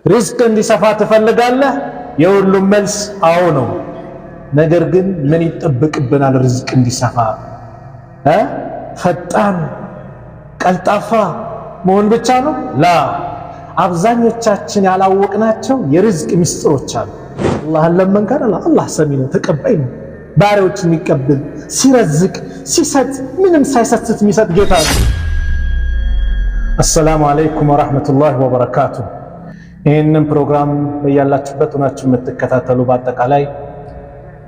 ሪዝቅ እንዲሰፋ ትፈልጋለህ? የሁሉም መልስ አዎ ነው። ነገር ግን ምን ይጠበቅብናል? ሪዝቅ እንዲሰፋ ፈጣን ቀልጣፋ መሆን ብቻ ነው? ላ አብዛኞቻችን ያላወቅናቸው የሪዝቅ ምስጢሮች አሉ። አላህን ለመንከር አላህ ሰሚ ነው፣ ተቀባይ ነው። ባሪያዎች የሚቀበል ሲረዝቅ ሲሰጥ ምንም ሳይሰስት የሚሰጥ ጌታ ነው። አሰላሙ አለይኩም ወራህመቱላሂ ወበረካቱሁ። ይህንን ፕሮግራም በያላችሁበት ሆናችሁ የምትከታተሉ በአጠቃላይ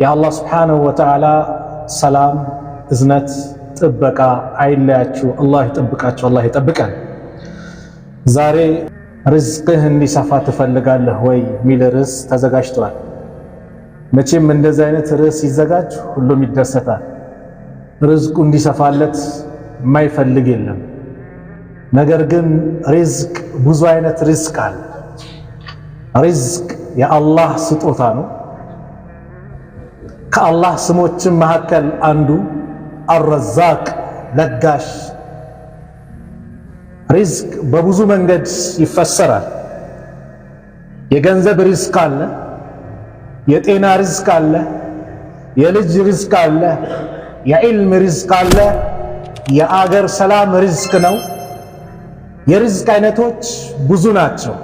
የአላህ ሱብሓነሁ ወተዓላ ሰላም፣ እዝነት፣ ጥበቃ አይለያችሁ። አላህ ይጠብቃችሁ፣ አላህ ይጠብቀን። ዛሬ ርዝቅህ እንዲሰፋ ትፈልጋለህ ወይ የሚል ርዕስ ተዘጋጅቷል። መቼም እንደዚህ አይነት ርዕስ ሲዘጋጅ ሁሉም ይደሰታል። ርዝቁ እንዲሰፋለት የማይፈልግ የለም። ነገር ግን ሪዝቅ ብዙ አይነት ሪዝቅ አለ። ሪዝቅ የአላህ ስጦታ ነው። ከአላህ ስሞችም መካከል አንዱ አረዛቅ ለጋሽ። ሪዝቅ በብዙ መንገድ ይፈሰራል። የገንዘብ ሪዝቅ አለ፣ የጤና ሪዝቅ አለ፣ የልጅ ሪዝቅ አለ፣ የዒልም ሪዝቅ አለ፣ የአገር ሰላም ሪዝቅ ነው። የሪዝቅ አይነቶች ብዙ ናቸው።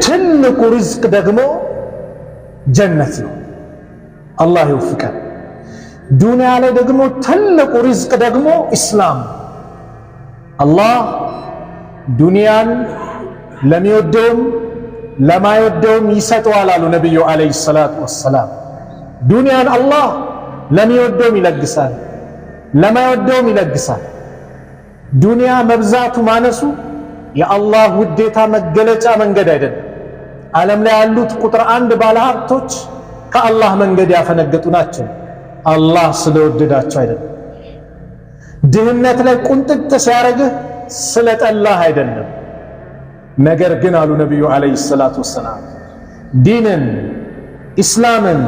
ትልቁ ሪዝቅ ደግሞ ጀነት ነው። አላህ ይወፍቀን። ዱንያ ላይ ደግሞ ትልቁ ሪዝቅ ደግሞ ኢስላም። አላህ ዱንያን ለሚወደውም ለማይወደውም ይሰጠዋል አሉ ነቢዩ ዓለይሂ ሰላቱ ወሰላም። ዱንያን አላህ ለሚወደውም ይለግሳል፣ ለማይወደውም ይለግሳል። ዱንያ መብዛቱ ማነሱ የአላህ ውዴታ መገለጫ መንገድ አይደለም። ዓለም ላይ ያሉት ቁጥር አንድ ባለሀብቶች ከአላህ መንገድ ያፈነገጡ ናቸው። አላህ ስለወደዳቸው አይደለም። ድህነት ላይ ቁንጥጥ ሲያረግህ ስለጠላህ አይደለም። ነገር ግን አሉ ነቢዩ ዓለይሂ ሰላቱ ወሰላም ዲንን፣ ኢስላምን፣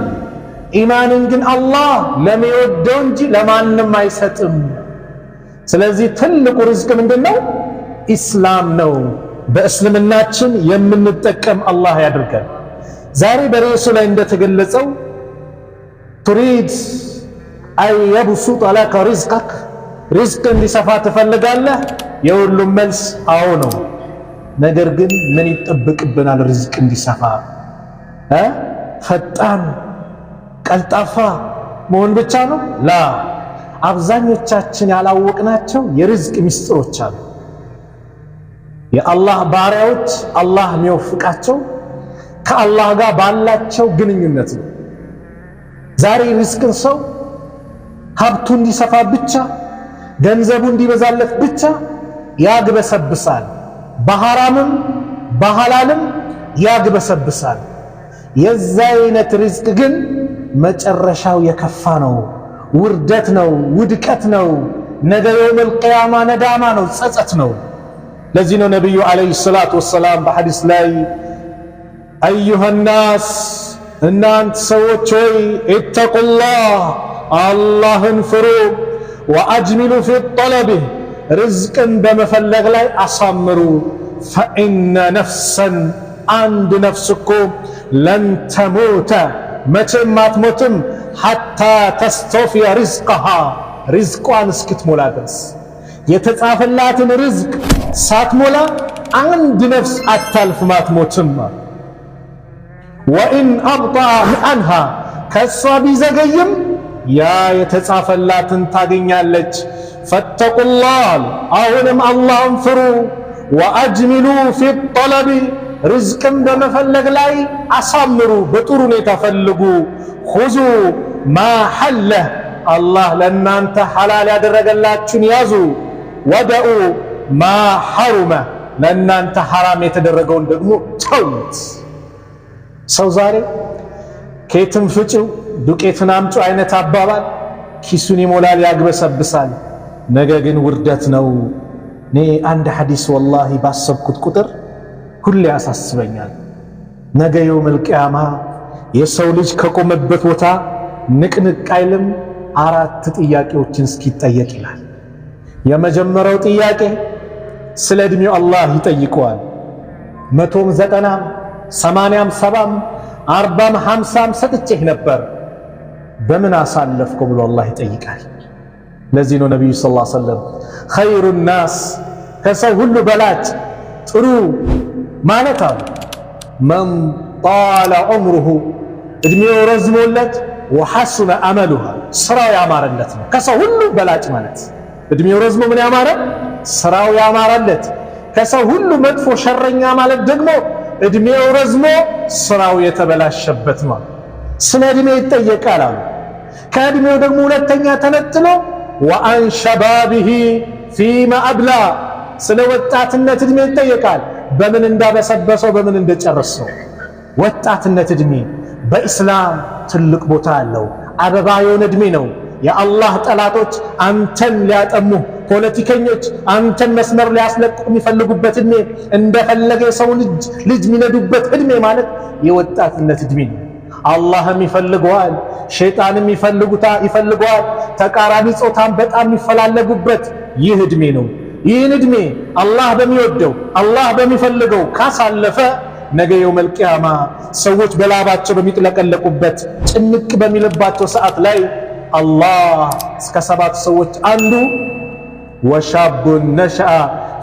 ኢማንን ግን አላህ ለሚወደው እንጂ ለማንም አይሰጥም። ስለዚህ ትልቁ ርዝቅ ምንድነው? ኢስላም ነው። በእስልምናችን የምንጠቀም አላህ ያድርገን። ዛሬ በርዕሱ ላይ እንደተገለጸው ቱሪድ አይ የብሱጠ ለከ ሪዝቀክ፣ ሪዝቅ እንዲሰፋ ትፈልጋለህ? የሁሉም መልስ አዎ ነው። ነገር ግን ምን ይጠበቅብናል? ሪዝቅ እንዲሰፋ ፈጣን ቀልጣፋ መሆን ብቻ ነው? ላ አብዛኞቻችን ያላወቅናቸው የሪዝቅ ምስጢሮች አሉ። የአላህ ባሪያዎች አላህ የሚወፍቃቸው ከአላህ ጋር ባላቸው ግንኙነት ነው። ዛሬ ሪዝቅን ሰው ሀብቱ እንዲሰፋ ብቻ ገንዘቡ እንዲበዛለት ብቻ ያግበሰብሳል። በሐራምም በሐላልም ያግበሰብሳል። የዛ አይነት ሪዝቅ ግን መጨረሻው የከፋ ነው። ውርደት ነው፣ ውድቀት ነው። ነገ የውመል ቂያማ ነዳማ ነው፣ ጸጸት ነው። ለዚህ ነው ነቢዩ ዓለይሂ ሰላቱ ወሰላም በሐዲስ ላይ አዩሃ ናስ፣ እናንተ ሰዎች ሆይ ኢተቁላህ፣ አላህን ፍሩ፣ ወአጅሚሉ ፊ ጠለቢህ፣ ርዝቅን በመፈለግ ላይ አሳምሩ። ፈኢነ ነፍሰን፣ አንድ ነፍስ እኮ ለን ተሞተ፣ መቼም አትሞትም፣ ሐታ ተስተውፊየ ሪዝቀሃ፣ ሪዝቋን እስክትሞላ ድረስ። የተጻፈላትን ርዝቅ ሳትሞላ አንድ ነፍስ አታልፍም፣ አትሞትም። ወኢን አብጠዐ አንሃ፣ ከእሷ ቢዘገይም ያ የተጻፈላትን ታገኛለች። ፈተቁላህ፣ አሁንም አላህን ፍሩ። ወአጅሚሉ ፊ ጠለቢ፣ ርዝቅን በመፈለግ ላይ አሳምሩ፣ በጥሩ ሁኔታ ፈልጉ። ኹዙ ማ ሐለህ፣ አላህ ለእናንተ ሐላል ያደረገላችሁን ያዙ። ወደኡ ማ ሐሩመ፣ ለእናንተ ሐራም የተደረገውን ደግሞ ተውት። ሰው ዛሬ ኬትም ፍጪው ዱቄትን አምጪው አይነት አባባል ኪሱን ይሞላል፣ ያግበሰብሳል። ነገ ግን ውርደት ነው። እኔ አንድ ሐዲስ ወላሂ ባሰብኩት ቁጥር ሁሌ ያሳስበኛል። ነገ የውመል ቂያማ የሰው ልጅ ከቆመበት ቦታ ንቅንቅ አይልም። አራት ጥያቄዎችን እስኪጠየቅ ይላል። የመጀመሪያው ጥያቄ ስለ ዕድሜው አላህ ይጠይቀዋል። 100ም 90ም 80ም 70ም 40ም 50ም ሰጥቼህ ነበር በምን አሳለፍከው ብሎ አላህ ይጠይቃል። ለዚህ ነው ነብዩ ሰለላሁ ዐለይሂ ወሰለም ኸይሩ ናስ ከሰው ሁሉ በላጭ ጥሩ ማለት አሉ መን ጣለ ዑምሩሁ እድሜው ረዝሞለት ወሐሱነ አመሉሁ ስራው ያማረለት ነው። ከሰው ሁሉ በላጭ ማለት እድሜው ረዝሞ ምን ያማረ ስራው ያማረለት። ከሰው ሁሉ መጥፎ ሸረኛ ማለት ደግሞ እድሜው ረዝሞ ስራው የተበላሸበት ነው። ስለ እድሜ ይጠየቃል አሉ። ከእድሜው ደግሞ ሁለተኛ ተነጥሎ ወአን ሸባቢሂ ፊማ አብላ ስለ ወጣትነት እድሜ ይጠየቃል። በምን እንዳበሰበሰው በምን እንደጨረሰው። ወጣትነት እድሜ በኢስላም ትልቅ ቦታ አለው። አበባ የሆነ እድሜ ነው። የአላህ ጠላቶች አንተን ሊያጠሙ ፖለቲከኞች አንተን መስመር ሊያስለቁ የሚፈልጉበት እድሜ እንደፈለገ የሰው ልጅ የሚነዱበት እድሜ ማለት የወጣትነት እድሜ ነው። አላህም ይፈልገዋል፣ ሸይጣንም ይፈልገዋል። ተቃራኒ ጾታም በጣም የሚፈላለጉበት ይህ እድሜ ነው። ይህን እድሜ አላህ በሚወደው አላህ በሚፈልገው ካሳለፈ ነገ የውመል ቂያማ ሰዎች በላባቸው በሚጥለቀለቁበት ጭንቅ በሚልባቸው ሰዓት ላይ አላህ እስከ 7 ሰዎች አንዱ ወሻቡን ነሸአ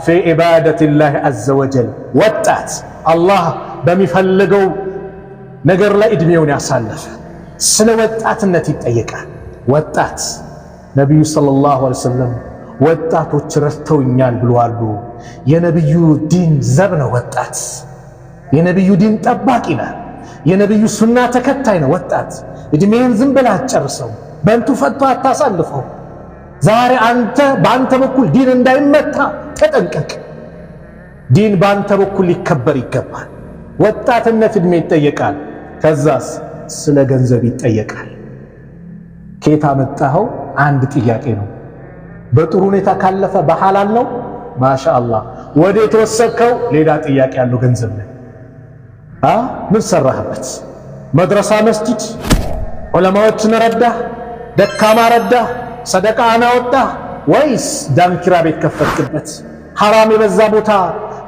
ፊ ዒባደቲላሂ ዐዘ ወጀል ወጣት አላህ በሚፈልገው ነገር ላይ እድሜውን ያሳለፈ ስለ ወጣትነት ይጠየቃል። ወጣት ነቢዩ ሰለላሁ ዐለይሂ ወሰለም ወጣቶች ረድተውኛል ብለዋሉ። የነቢዩ ዲን ዘብ ነው ወጣት። የነቢዩ ዲን ጠባቂ ነው። የነቢዩ ሱና ተከታይ ነው ወጣት። እድሜን ዝም ብለህ አትጨርሰው፣ በንቱ ፈቶ አታሳልፈው። ዛሬ አንተ በአንተ በኩል ዲን እንዳይመታ ተጠንቀቅ። ዲን በአንተ በኩል ሊከበር ይገባል። ወጣትነት እድሜ ይጠየቃል። ከዛስ ስለ ገንዘብ ይጠየቃል። ከየት አመጣኸው? አንድ ጥያቄ ነው። በጥሩ ሁኔታ ካለፈ በሐላል ነው ማሻአላህ። ወደ የተወሰከው ሌላ ጥያቄ ያለው ገንዘብ ነው። ምን ሰራህበት? መድረሳ መስጂድ ዑለማዎችን ረዳህ? ደካማ ረዳህ? ሰደቃ አናወጣህ? ወይስ ዳንኪራ ቤት ከፈትክበት? ሐራም የበዛ ቦታ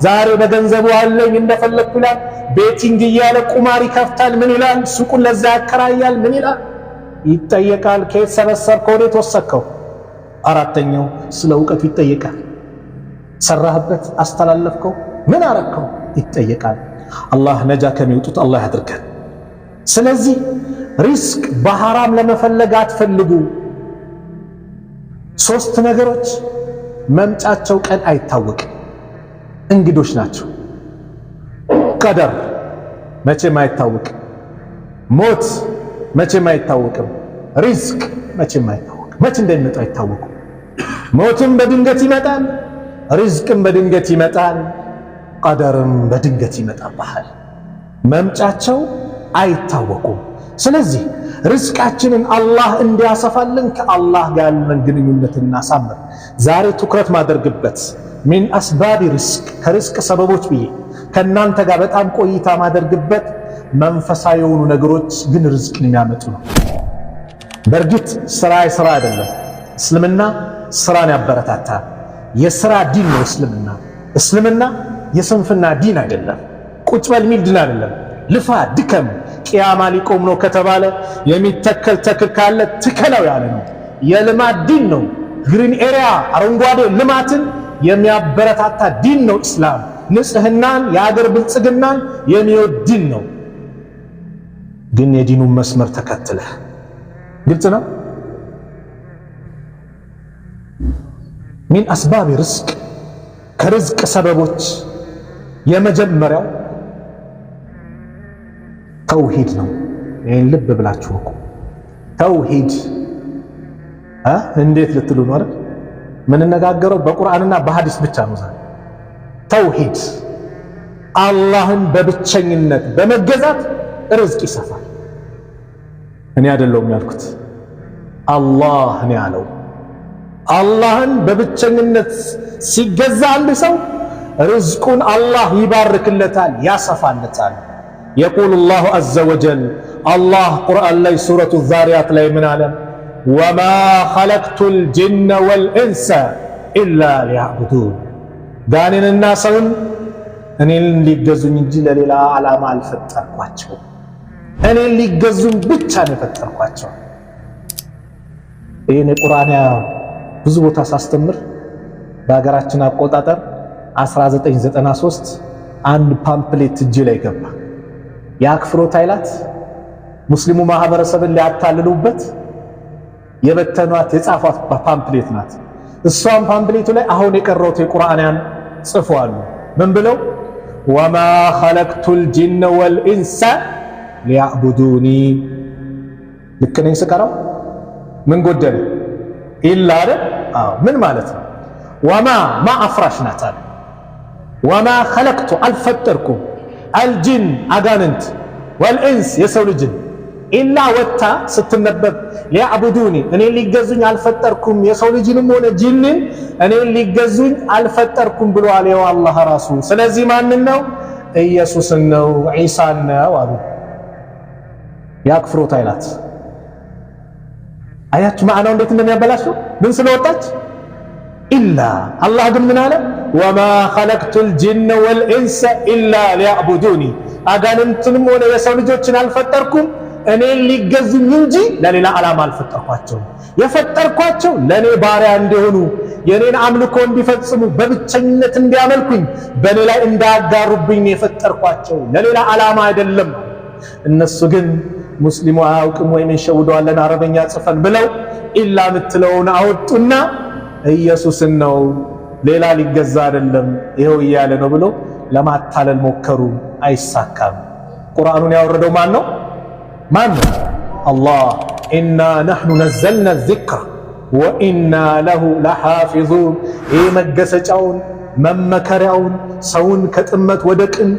ዛሬ በገንዘቡ አለኝ እንደፈለግኩ ይላል። ቤቲንግ እያለ ቁማር ይከፍታል። ምን ይላል? ሱቁን ለዛ ያከራያል። ምን ይላል? ይጠየቃል። ከየት ሰበሰብከው? ወዴት ወሰድከው? አራተኛው ስለ እውቀቱ ይጠየቃል። ሰራህበት? አስተላለፍከው? ምን አረከው? ይጠየቃል። አላህ ነጃ ከሚወጡት አላህ ያድርገን። ስለዚህ ሪስክ በሐራም ለመፈለግ አትፈልጉ። 3 ነገሮች መምጫቸው ቀን አይታወቅም፣ እንግዶች ናቸው። ቀደር መቼም አይታወቅም። ሞት መቼም አይታወቅም። ሪዝቅ መቼም አይታወቅም። መቼ እንደሚመጣ አይታወቅም። ሞትም በድንገት ይመጣል፣ ሪዝቅም በድንገት ይመጣል፣ ቀደርም በድንገት ይመጣብሃል። መምጫቸው አይታወቁም። ስለዚህ ርዝቃችንን አላህ እንዲያሰፋልን ከአላህ ጋር ያለን ግንኙነት እናሳምር። ዛሬ ትኩረት ማደርግበት ሚን አስባቢ ሪዝቅ ከሪዝቅ ሰበቦች ብዬ ከእናንተ ጋር በጣም ቆይታ ማደርግበት መንፈሳዊ የሆኑ ነገሮች ግን ሪዝቅን የሚያመጡ ነው። በእርግጥ ስራ የስራ አይደለም። እስልምና ስራን ያበረታታል። የስራ ዲን ነው እስልምና። እስልምና የስንፍና ዲን አይደለም። ቁጭ በል ሚል ዲን አይደለም። ልፋ ድከም። ቅያማ ሊቆም ነው ከተባለ የሚተከል ተክል ካለ ትከለው ያለ ነው። የልማት ዲን ነው። ግሪን ኤሪያ አረንጓዴ ልማትን የሚያበረታታ ዲን ነው እስላም። ንጽህናን የአገር ብልጽግናን የሚወድ ዲን ነው። ግን የዲኑን መስመር ተከትለህ ግልጽ ነው። ሚን አስባቢ ርዝቅ ከርዝቅ ሰበቦች የመጀመሪያው ተውሂድ ነው። ይህን ልብ ብላችሁ እኮ ተውሂድ እንዴት ልትሉ ነው አይደል? ምንነጋገረው በቁርአንና በሐዲስ ብቻ ነው። ዛሬ ተውሂድ አላህን በብቸኝነት በመገዛት ርዝቅ ይሰፋል። እኔ አይደለሁም ያልኩት፣ አላህ ነው ያለው። አላህን በብቸኝነት ሲገዛ አንድ ሰው ርዝቁን አላህ ይባርክለታል፣ ያሰፋለታል። የቁል ላሁ አዘ ወጀል አላህ ቁርአን ላይ ሱረቱ ዛሪያት ላይ ምን አለ? ወማ ኸለቅቱል ጅነ ወልኢንሰ ኢላ ሊያዕቡዱን። ጋኔንና ሰውን እኔን ሊገዙኝ እንጂ ለሌላ ዓላማ አልፈጠርኳቸው። እኔን ሊገዙኝ ብቻ ነው የፈጠርኳቸው። ይህን የቁርአን ብዙ ቦታ ሳስተምር በሀገራችን አቆጣጠር 1993 አንድ ፓምፕሌት እጅ ላይ ገባ። የአክፍሮት ኃይላት ሙስሊሙ ማህበረሰብን ሊያታልሉበት የበተኗት የጻፏት ፓምፕሌት ናት። እሷም ፓምፕሌቱ ላይ አሁን የቀረውት የቁርአን ጽፈዋል። ምን ብለው? ወማ ኸለቅቱል ጂነ ወልኢንሰ ሊያዕቡዱኒ። ልክ ነኝ ስቀራው? ምን ጎደለ? ኢላ አይደል? ምን ማለት ነው? ወማ አፍራሽ ናት አለ። ወማ ኸለቅቱ አልፈጠርኩም፣ አልጂን አጋንንት፣ ወልኢንስ የሰው ልጅን ኢላ ወታ ስትነበብ ሊያዕቡዱኒ እኔን ሊገዙኝ አልፈጠርኩም፣ የሰው ልጅንም ሆነ ጂንን እኔን ሊገዙኝ አልፈጠርኩም ብሏል ይኸው አላህ ራሱ። ስለዚህ ማንን ነው? ኢየሱስን ነው፣ ዒሳን ነው አሉ የአክፍሮት ኃይላት። አያችሁ ማዕናው እንዴት እንደሚያበላሸው። ምን ስለወጣች? ኢላ። አላህ ግን ምን አለ? ወማ ኸለቅቱል ጂነ ወልኢንሰ ኢላ ሊያዕቡዱኒ አጋንንትንም ሆነ የሰው ልጆችን አልፈጠርኩም እኔን ሊገዙኝ እንጂ ለሌላ ዓላማ አልፈጠርኳቸውም። የፈጠርኳቸው ለእኔ ባሪያ እንዲሆኑ የኔን አምልኮ እንዲፈጽሙ በብቸኝነት እንዲያመልኩኝ በእኔ ላይ እንዳያጋሩብኝ የፈጠርኳቸው ለሌላ ዓላማ አይደለም። እነሱ ግን ሙስሊሙ አያውቅም ወይም እንሸውደዋለን አረበኛ ጽፈን ብለው ኢላ ምትለውን አወጡና ኢየሱስን ነው ሌላ ሊገዛ አይደለም ይኸው እያለ ነው ብሎ ለማታለል ሞከሩ። አይሳካም። ቁርአኑን ያወረደው ማን ነው? አላህ። ኢና ነሕኑ ነዘልና ዚክረ ወኢና ለሁ ለሓፊዙን። ይህ መገሰጫውን መመከሪያውን ሰውን ከጥመት ወደ ቅን፣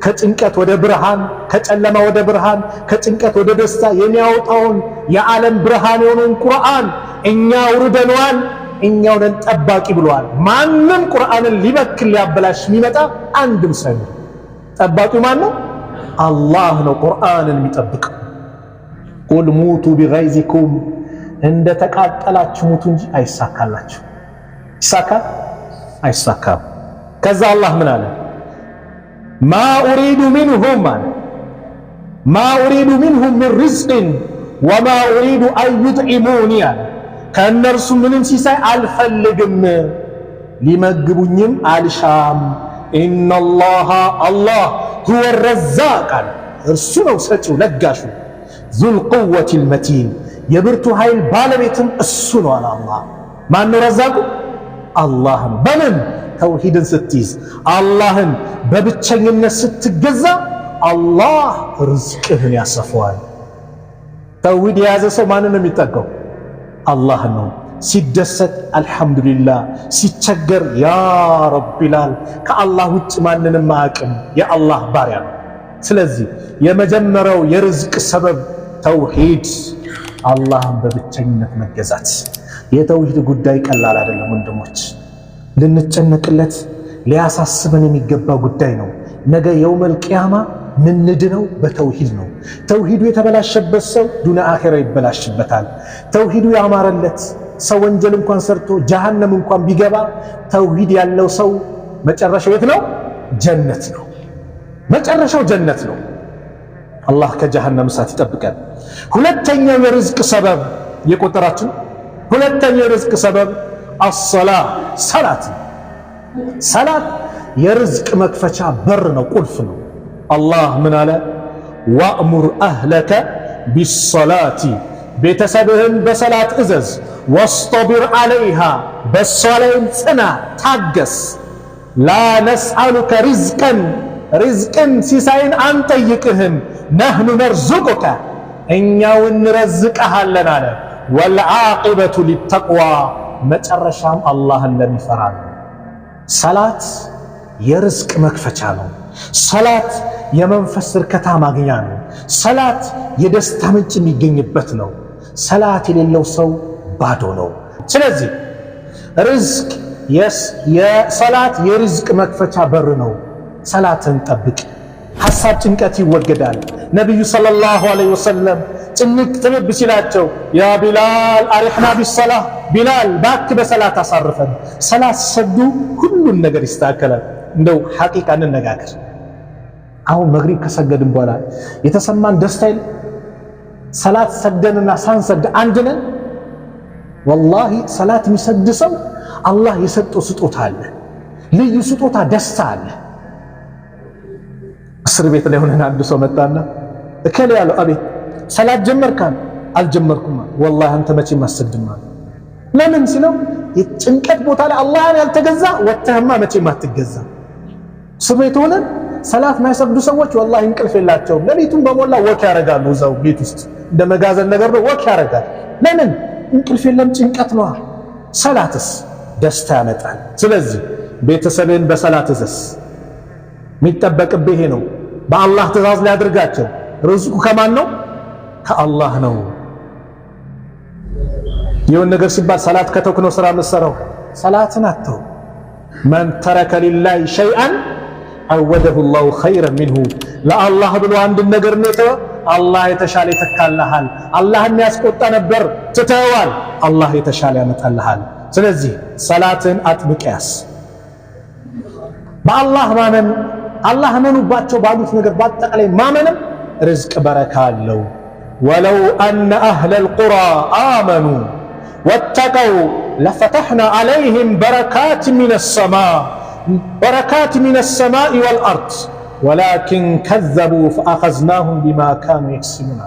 ከጭንቀት ወደ ብርሃን፣ ከጨለማ ወደ ብርሃን፣ ከጭንቀት ወደ ደስታ የሚያወጣውን የዓለም ብርሃን የሆነውን ቁርአን እኛ አውርደነዋል፣ እኛው ነን ጠባቂ ብለዋል። ማንም ቁርአንን ሊበክል ሊያበላሽ የሚመጣ አንድም ሰው ጠባቂው ማን ነው? አላህ ነው ቁርአንን የሚጠብቅ። ቁል ሙቱ ቢገይዚኩም እንደ ተቃጠላችሁ ሙቱ እንጂ አይሳካላችሁ። ይሳካል? አይሳካም። ከዛ አላህ ምን አለ? ማ ኡሪዱ ሚንሁም አለ ማ ኡሪዱ ሚንሁም ሚን ሪዝቅን ወማ ኡሪዱ አን ዩጥዒሙኒ አለ ከእነርሱ ምንም ሲሳይ አልፈልግም፣ ሊመግቡኝም አልሻም። ኢነላሃ አላህ ሁወ ረዛቅ አለ እርሱ ነው ሰጪው ለጋሹ፣ ዙል ቁወቲል መቲን የብርቱ ኃይል ባለቤትም እሱ ነው አለ አላህ። ማን ነው ረዛቁ? አላህ ነው። በምን? ተውሂድን ስትይዝ፣ አላህን በብቸኝነት ስትገዛ አላህ ርዝቅህን ያሰፈዋል። ተውሂድ የያዘ ሰው ማንን ነው የሚጠጋው? አላህ ነው። ሲደሰት አልሐምዱሊላህ፣ ሲቸገር ያ ረብ ይላል። ከአላህ ውጭ ማንንም አያውቅም፣ የአላህ ባሪያ ነው። ስለዚህ የመጀመሪያው የርዝቅ ሰበብ ተውሂድ፣ አላህን በብቸኝነት መገዛት። የተውሂድ ጉዳይ ቀላል አይደለም ወንድሞች፣ ልንጨነቅለት ሊያሳስበን የሚገባ ጉዳይ ነው። ነገ የውመል ቂያማ ምንድነው? በተውሂድ ነው። ተውሂዱ የተበላሸበት ሰው ዱንያ አኺራ ይበላሽበታል። ተውሂዱ ያማረለት ሰው ወንጀል እንኳን ሰርቶ ጀሃነም እንኳን ቢገባ ተውሂድ ያለው ሰው መጨረሻው የት ነው? ጀነት ነው። መጨረሻው ጀነት ነው። አላህ ከጀሃነም እሳት ይጠብቀን። ሁለተኛው የርዝቅ ሰበብ የቆጠራችን ሁለተኛው የርዝቅ ሰበብ አሰላ ሰላት። ሰላት የርዝቅ መክፈቻ በር ነው፣ ቁልፍ ነው። አላህ ምን አለ? ወእሙር አህለከ ቢሰላቲ ቤተሰብህን በሰላት እዘዝ፣ ወስጠቢር ዓለይሃ በሷ ላይም ጽና ታገስ። ላ ነስአሉከ ሪዝቀን ሪዝቅን ሲሳይን አንጠይቅህም፣ ነህኑ ነርዙቁከ እኛው እንረዝቀሃለን አለ። ወልዓቂበቱ ሊተቅዋ መጨረሻም አላህን ለሚፈራ ነው። ሰላት የርዝቅ መክፈቻ ነው። ሰላት የመንፈስ እርካታ ማግኛ ነው። ሰላት የደስታ ምንጭ የሚገኝበት ነው። ሰላት የሌለው ሰው ባዶ ነው። ስለዚህ ርዝቅ የሰላት የርዝቅ መክፈቻ በር ነው። ሰላትን ጠብቅ፣ ሐሳብ ጭንቀት ይወገዳል። ነቢዩ ሰለላሁ ዐለይሂ ወሰለም ጭንቅ ጥብብ ሲላቸው ያ ቢላል አሪሕና ቢሰላህ፣ ቢላል ባክ በሰላት አሳርፈን። ሰላት ሲሰግዱ ሁሉን ነገር ይስተካከላል። እንደው ሐቂቃ እንነጋገር። አሁን መግሪብ ከሰገድን በኋላ የተሰማን ደስታ የለ? ሰላት ሰግደንና ሳንሰግድ አንድ ነን? ወላሂ ሰላት የሚሰግድ ሰው አላህ የሰጠው ስጦታ አለ፣ ልዩ ስጦታ፣ ደስታ አለ። እስር ቤት ላይ ሆነን አንድ ሰው መጣና እከሌ ያለው አቤት ሰላት ጀመርካን? አልጀመርኩም። ወላሂ አንተ መቼም አትሰግድም። ለምን ሲለው የጭንቀት ቦታ ላይ አላህን ያልተገዛ ወተህማ መቼም አትገዛ። እስር ቤት ሆነን ሰላት ማይሰግዱ ሰዎች ወላሂ እንቅልፍ የላቸውም። ሌሊቱን በሞላ ወክ ያደርጋሉ። እዛው ቤት ውስጥ እንደ መጋዘን ነገር ነው፣ ወክ ያደርጋል። ለምን? እንቅልፍ የለም፣ ጭንቀት ነው። ሰላትስ ደስታ ያመጣል። ስለዚህ ቤተሰብን በሰላት እዘዝ። የሚጠበቅብህ ይሄ ነው። በአላህ ትእዛዝ ላይ አድርጋቸው። ርዝቁ ከማን ነው? ከአላህ ነው። የሆነ ነገር ሲባል ሰላት ከተውክ ነው ስራ መሰረው። ሰላትን አተው። መን ተረከ ሊላሂ ሸይአን አወደሁ ላሁ ኸይረን ሚንሁ። ለአላህ ብሎ አንድን ነገር ነው የተወ፣ አላህ የተሻለ ይተካልሃል። አላህ የሚያስቆጣ ነበር ትተዋል፣ አላህ የተሻለ ያመጣልሃል። ስለዚህ ሰላትን አጥብቅ ያዝ። በአላህ ማመን፣ አላህ እመኑባቸው ባሉት ነገር በአጠቃላይ ማመንም ርዝቅ በረካ አለው። ወለው አነ አህለል ቁራ አመኑ ወተቀው ለፈተሕና ዐለይሂም በረካት ሚነ ሰማኢ ወልአርድ ወላኪን ከዘቡ ፈአኸዝናሁም ቢማ ካኑ የክሲቡን።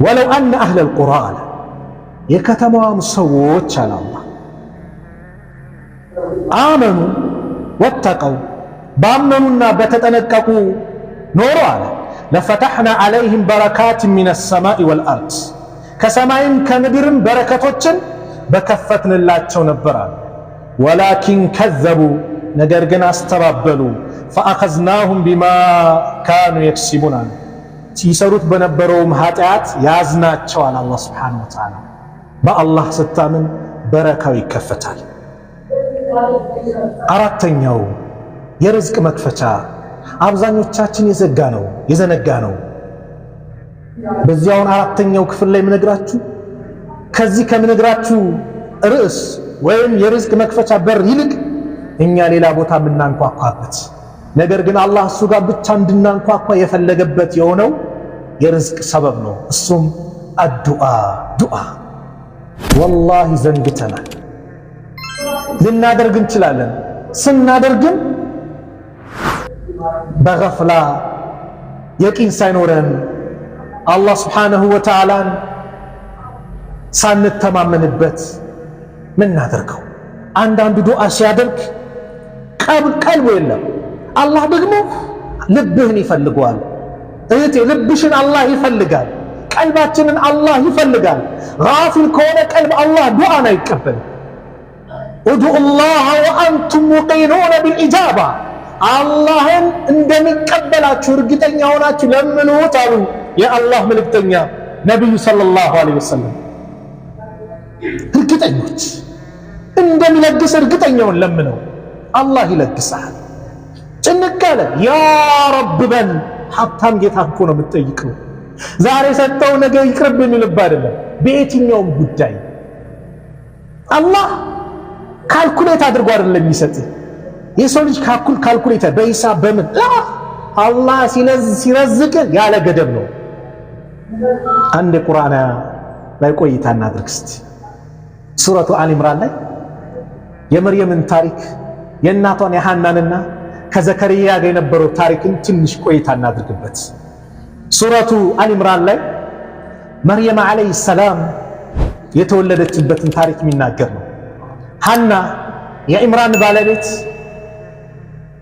ወለው አነ አህለል ቁራ አለ የከተማዋም ሰዎች አለ አላህ አመኑ ወተቀው ባመኑና በተጠነቀቁ ኖሮ አለ ለፈተሕና ዐለይሂም በረካት ሚነ ሰማኢ ወልአርድ ከሰማይም ከምድርም በረከቶችን በከፈትንላቸው ነበር አለ። ወላኪን ከዘቡ ነገር ግን አስተባበሉ። ፈአኸዝናሁም ቢማ ካኑ የክሲቡን አለ ሲሰሩት በነበረውም ኃጢአት ያዝናቸዋል አላህ ሱብሓነሁ ወተዓላ። በአላህ ስታምን በረካው ይከፈታል። አራተኛው የርዝቅ መክፈቻ አብዛኞቻችን የዘነጋ ነው። በዚያውን አራተኛው ክፍል ላይ ምነግራችሁ ከዚህ ከምነግራችሁ ርዕስ ወይም የርዝቅ መክፈቻ በር ይልቅ እኛ ሌላ ቦታ የምናንኳኳበት ነገር ግን አላህ እሱ ጋር ብቻ እንድናንኳኳ የፈለገበት የሆነው የርዝቅ ሰበብ ነው። እሱም ዱዓ። ወላሂ ዘንግተናል። ልናደርግ እንችላለን። ስናደርግም በገፍላ የቂን ሳይኖረን አላህ ስብሓነሁ ወተዓላን ሳንተማመንበት ምናደርገው። አንዳንዱ ዱዓ ሲያደርግ ቀልቡ የለም። አላህ ደግሞ ልብህን ይፈልገዋል። እህቴ ልብሽን አላህ ይፈልጋል። ቀልባችንን አላህ ይፈልጋል። ጋፊል ከሆነ ቀልብ አላህ ዱዓን አይቀበልም። ኡድዑ ላህ ወአንቱም ሙቂኑነ ቢልኢጃባ አላህን እንደሚቀበላችሁ እርግጠኛ ሆናችሁ ለምኑት አሉ የአላህ መልእክተኛ ነቢዩ ሰለላሁ ዐለይሂ ወሰለም። እርግጠኞች እንደሚለግስ እርግጠኛውን ለምነው አላህ ይለግሳል። ጭንቅ አለ ያ ረብ በል። ሀብታም ጌታ እኮ ነው የምትጠይቀው። ዛሬ ሰጠው ነገ ይቅርብ የሚልብ አይደለም። በየትኛውም ጉዳይ አላህ ካልኩሌት አድርጎ አይደለም የሚሰጥ። የሰው ልጅ ካልኩሌት በሂሳብ በምን አላህ ሲረዝቅ ያለ ገደብ ነው። አንድ ቁርአን ላይ ቆይታ እናድርግ እስቲ። ሱረቱ አሊ ኢምራን ላይ የመርየምን ታሪክ የእናቷን የሐናንና ከዘከርያ ጋር የነበረው ታሪክን ትንሽ ቆይታ እናድርግበት። ሱረቱ አሊ ኢምራን ላይ መርየም አለይሂ ሰላም የተወለደችበትን ታሪክ የሚናገር ነው። ሐና የኢምራን ባለቤት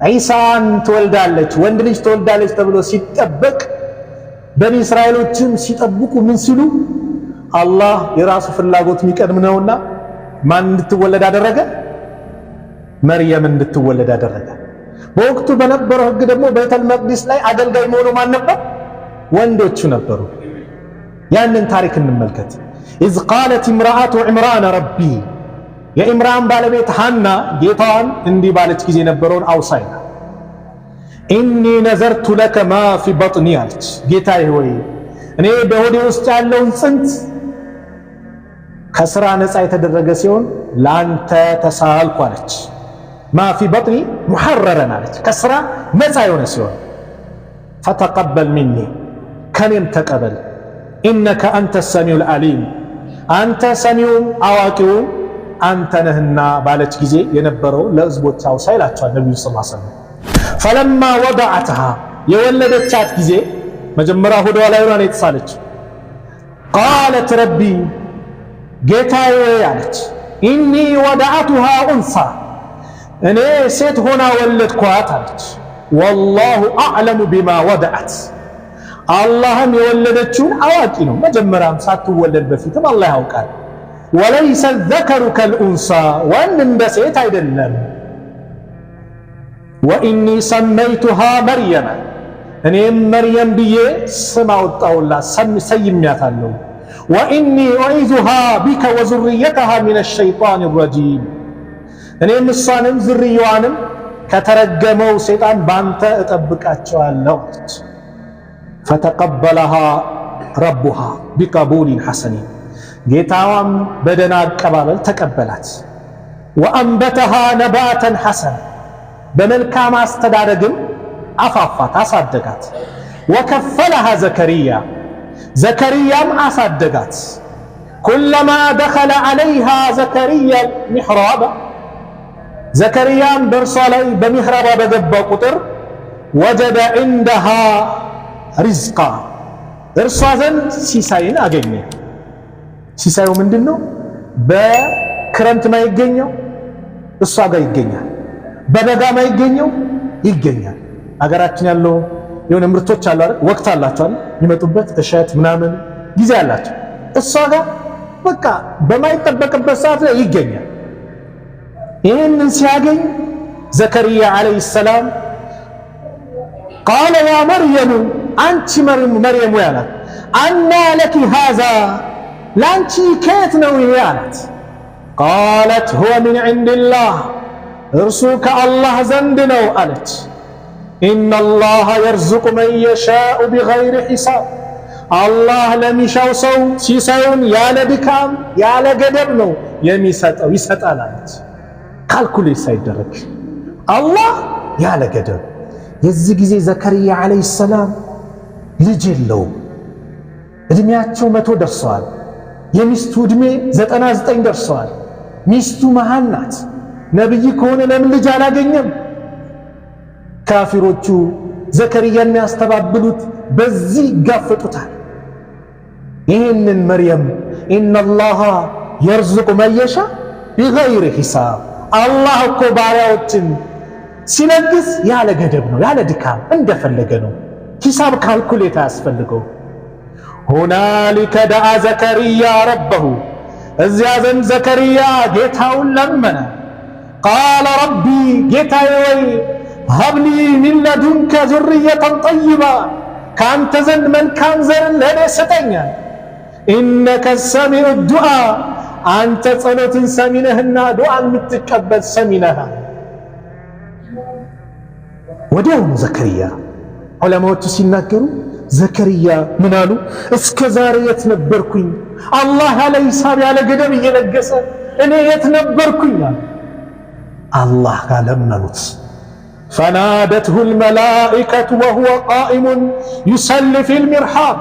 ዒሳን ትወልዳለች፣ ወንድ ልጅ ትወልዳለች ተብሎ ሲጠበቅ በኒ እስራኤሎችም ሲጠብቁ ምን ሲሉ አላህ የራሱ ፍላጎት የሚቀድም ነውና ማን እንድትወለድ አደረገ? መርየም እንድትወለድ አደረገ። በወቅቱ በነበረው ሕግ ደግሞ ቤተል መቅዲስ ላይ አገልጋይ መሆኑ ማን ነበር? ወንዶቹ ነበሩ። ያንን ታሪክ እንመልከት። ኢዝ ቃለት ኢምራአቱ ዒምራን ረቢ የኢምራን ባለቤት ሐና ጌታዋን እንዲህ ባለች ጊዜ የነበረውን አውሳይና ኢኒ ነዘርቱ ለከ ማ ፊ በጥኒ አለች። ጌታዬ ሆይ እኔ በሆዴ ውስጥ ያለውን ጽንት ከስራ ነፃ የተደረገ ሲሆን ለአንተ ተሳልኩ አለች። ማ ፊ በጥኒ ሙሐረረን አለች፣ ከስራ ነፃ የሆነ ሲሆን ፈተቀበል ሚኒ ከኔም ተቀበል ኢነከ አንተ ሰሚዑል ዓሊም አንተ ሰሚዑም አዋቂውም አንተ ነህና ባለች ጊዜ የነበረው ለህዝቦች አውሳ ይላቸዋል ነቢዩ ሰለላሁ ዐለይሂ ወሰለም። ፈለማ ወደዐትሃ የወለደቻት ጊዜ መጀመሪያ ሆዷ ላይ ሆና ነው የተሳለች። ቃለት ረቢ ጌታዬ አለች ኢኒ ወደዐቱሃ ኡንሳ እኔ ሴት ሆና ወለድኳት አለች። ወላሁ አዕለሙ ቢማ ወደዐት አላህም የወለደችውን አዋቂ ነው። መጀመሪያም ሳትወለድ በፊትም አላህ ያውቃል። ወለይሰ ዘከሩ ከልኡንሳ ወንድ እንደ ሴት አይደለም። ወኢኒ ሰመይቱሃ መርየመ እኔም መርየም ብዬ ስም አወጣሁላት ሰይሜያታለሁ። ወኢኒ ኡዒዙሃ ቢከ ወዙርየተሃ ሚነ ሸይጣን ረጂም እኔም እሷንም ዝርያዋንም ከተረገመው ሰይጣን ባንተ እጠብቃቸዋለሁ። ፈተቀበለሃ ረቡሃ ቢቀቡሊን ሐሰኒን ጌታዋም በደና አቀባበል ተቀበላት። ወአንበተሃ ነባተን ሐሰን በመልካም አስተዳደግም አፋፋት አሳደጋት። ወከፈለሃ ዘከርያ ዘከርያም አሳደጋት። ኩለማ ደኸለ ዐለይሃ ዘከርያ ሚሕራባ ዘከርያም በእርሷ ላይ በሚሕራባ በገባ ቁጥር ወጀደ ዒንደሃ ሪዝቃ እርሷ ዘንድ ሲሳይን አገኘ። ሲሳዩ ምንድን ነው? በክረምት ማይገኘው እሷ ጋር ይገኛል። በበጋ ማይገኘው ይገኛል። አገራችን ያለው የሆነ ምርቶች አሉ አይደል? ወቅት አላቸው የሚመጡበት እሸት ምናምን ጊዜ አላቸው። እሷ ጋር በቃ በማይጠበቅበት ሰዓት ላይ ይገኛል። ይህንን ሲያገኝ ዘከርያ ዓለይሂ ሰላም ቃለ ያ መርየሙ አንቺ መርየም ያላት አና ለኪ ሃዛ ላንቺ ከየት ነው ይሄ አላት። ቃለት ሁወ ሚን ዒንዲላህ እርሱ ከአላህ ዘንድ ነው አለች። ኢነላህ የርዙቁ መን የሻኡ ቢገይሪ ሒሳብ አላህ ለሚሻው ሰው ሲሳዩን ያለ ድካም ያለ ገደብ ነው የሚሰጠው ይሰጣል አለች። ካልኩሌት ሳይደረግ አላህ ያለ ገደብ። የዚህ ጊዜ ዘከርያ ዓለይሂ ሰላም ልጅ የለውም። እድሜያቸው 100 ደርሰዋል። የሚስቱ ዕድሜ 99 ደርሰዋል። ሚስቱ መሃን ናት። ነቢይ ከሆነ ለምን ልጅ አላገኘም? ካፊሮቹ ዘከርያ የሚያስተባብሉት በዚህ ይጋፈጡታል። ይህንን መርየም ኢነላሃ የርዙቁ መን የሻ ቢገይሪ ሒሳብ አላህ እኮ ባሪያዎችን ሲለግስ ያለ ገደብ ነው፣ ያለ ድካም እንደፈለገ ነው። ሂሳብ ካልኩሌት አያስፈልገው። ሁናሊከ ደዓ ዘከርያ ረበሁ እዚያ ዘንድ ዘከርያ ጌታውን ለመነ። ቃለ ረቢ ጌታዬ ወይ ሀብሊ ሚን ለዱንከ ዙርየተን ጠይባ ከአንተ ዘንድ መልካም ዘርን ለእኔ ስጠኛል። ኢነከ ሰሚዑ ዱዓ አንተ ጸሎትን ሰሚነህና ዱዓን የምትቀበል ሰሚነህ። ወዲያውኑ ዘከርያ ዑለማዎቹ ሲናገሩ ዘከርያ ምን አሉ? እስከ ዛሬ የት ነበርኩኝ? አላህ ያለ ሂሳብ ያለ ገደብ እየለገሰ እኔ የት ነበርኩኝ? አላህ ጋር ለመኑት። ፈናደትሁ ልመላኢከቱ ወሁወ ቃኢሙን ዩሰሊ ፊል ሚርሓብ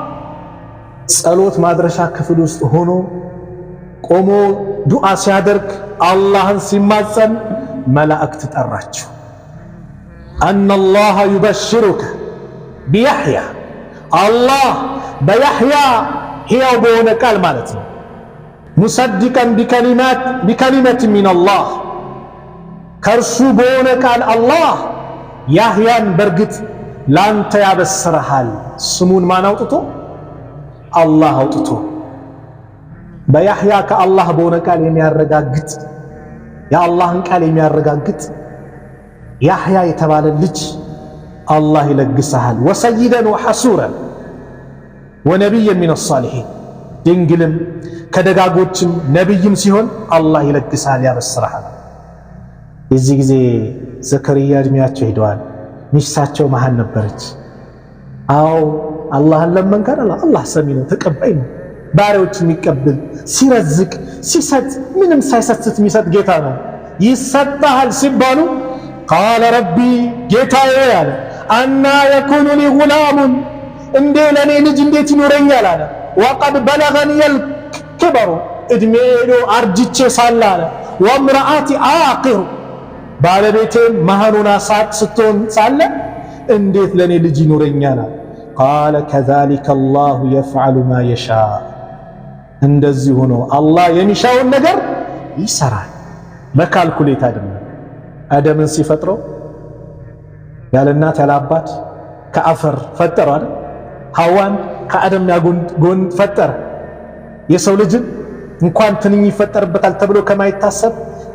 ጸሎት ማድረሻ ክፍል ውስጥ ሆኖ ቆሞ ዱዓ ሲያደርግ አላህን ሲማጸን መላእክት ጠራችው። አነላህ ዩበሽሩከ ቢያሕያ አላህ በያሕያ ሕያው በሆነ ቃል ማለት ነው። ሙሰዲቀን ቢከሊመት ሚነላህ ከእርሱ በሆነ ቃል አላህ ያሕያን በርግጥ ላንተ ያበስረሃል። ስሙን ማን አውጥቶ? አላህ አውጥቶ በያሕያ ከአላህ በሆነ ቃል የሚያረጋግጥ የአላህን ቃል የሚያረጋግጥ ያሕያ የተባለ ልጅ አላህ ይለግሰሃል። ወሰይደን ወሐሱረን ወነቢየን ሚነ ሳሊሒን ድንግልም ከደጋጎችም ነቢይም ሲሆን አላህ ይለግሰሃል፣ ያበስረሃል። የዚህ ጊዜ ዘከርያ እድሜያቸው ሄደዋል። ሚስታቸው መሃን ነበረች። አዎ አላህን ለመንከር አላህ ሰሚ ነው፣ ተቀባይ ነው። ባሪያዎች የሚቀበል ሲረዝቅ ሲሰጥ ምንም ሳይሰስት የሚሰጥ ጌታ ነው። ይሰጣል ሲባሉ ቃለ ረቢ ጌታዬ አለ አና የኩኑ ሊ ጉላሙን እንዴ ለኔ ልጅ እንዴት ይኖረኛል አለ ወቀድ በለገኒየል ክበሩ እድሜ አርጅቼ ሳለ አለ ወምራአቲ አቂሩ ባለቤቴ መሃኑና ስትሆን ሳለ እንዴት ለኔ ልጅ ይኖረኛል አለ ቃለ ከዛሊከ አላሁ የፍዐሉ ማ የሻ እንደዚህ ሆኖ አላህ የሚሻውን ነገር ይሰራል በካልኩሌት አይደለም አደምን ሲፈጥረው ያለ እናት ያለ አባት ከአፈር ፈጠረ አይደል ሐዋን ከአደም ያጎን ፈጠረ የሰው ልጅ እንኳን ትንኝ ይፈጠርበታል ተብሎ ከማይታሰብ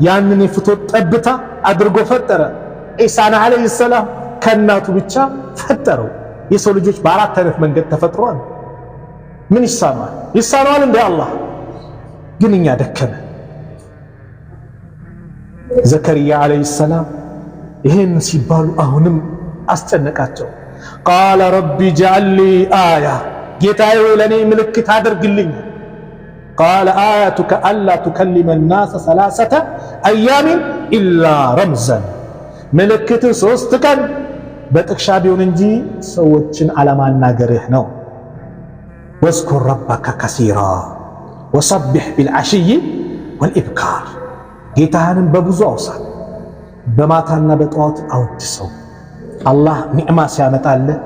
ያንን የፍቶት ጠብታ አድርጎ ፈጠረ ኢሳን አለይሂ ሰላም ከእናቱ ብቻ ፈጠረው የሰው ልጆች በአራት አይነት መንገድ ተፈጥሯል ምን ይሳናል እንደ አላህ ግን እኛ ደከመ ዘከሪያ አለይሂ ሰላም ይሄን ሲባሉ አሁንም አስጨነቃቸው ቃለ ረቢ ጀዐል ሊ አያ ጌታዬ ለኔ ምልክት አድርግልኝ ቃለ አያቱከ አላ ቱከሊመ ናሰ ሰላሰተ አያሚን ኢላ ረምዘን ምልክት 3 ቀን በጥቅሻ ቢሆን እንጂ ሰዎችን አለማናገርህ ነው ወዝኩር ረበከ ከሲራ ወሰቢሕ ቢልዓሽይ ወልኢብካር ጌታህንም በብዙ አውሳ በማታና በጠዋት አወድሰው አላህ ኒዕማ ሲያመጣልህ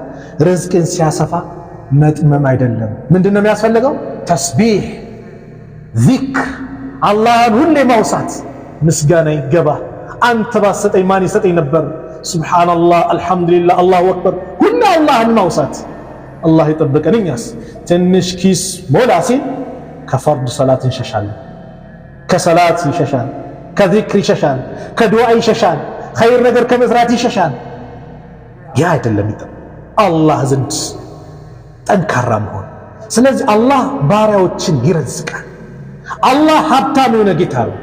ርዝቅን ሲያሰፋ መጥመም አይደለም ምንድነው የሚያስፈልገው ተስቢህ ዚክር አላህን ሁሌ ማውሳት ምስጋና ይገባ አንተ ባሰጠኝ ማን ይሰጠኝ ነበር ሱብሃንአላህ አልহামዱሊላህ አላሁ አክበር ሁሉ አላህን ማውሳት አላህ ይጠብቀን እኛስ ትንሽ ኪስ ሞላ ሲል ከፈርድ ሰላት እንሸሻለን ከሰላት ይሸሻል ከዚክር ይሸሻል ከዱዓ ይሸሻል ኸይር ነገር ከመስራት ይሸሻል ያ አይደለም አላህ ዘንድ ጠንካራ መሆን ስለዚህ አላህ ባሪያዎችን ይረዝቃል አላህ ሀብታም የሆነ ጌታ ነው